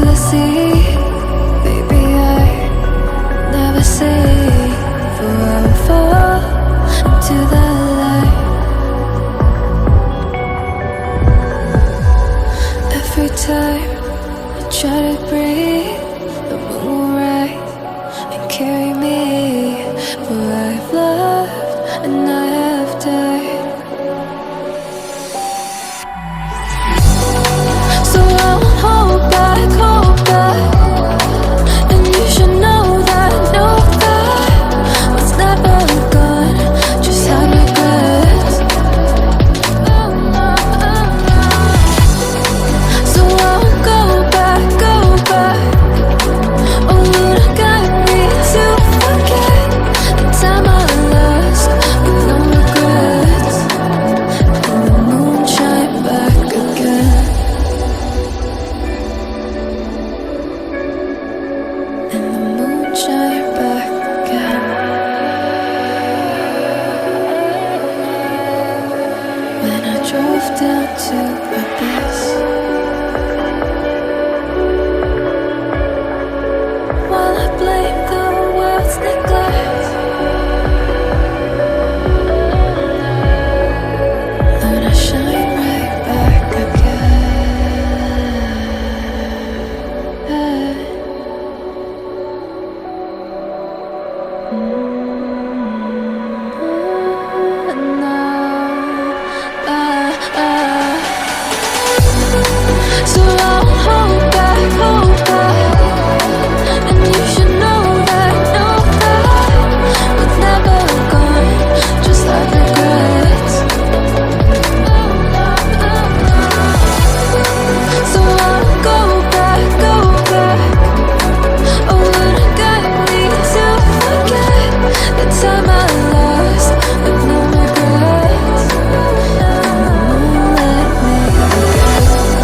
the sea. Baby, I never say, for I will fall into the light. Every time I try to breathe, the moon will rise and carry me. For I've loved and I have died. So I won't hold back, and you should know that what's never gone just had regrets. So I won't go back. Oh, you done got me to forget the time I lost with no regrets. And the moon shine back again. And the moon shine back again. When I drove down to my bed,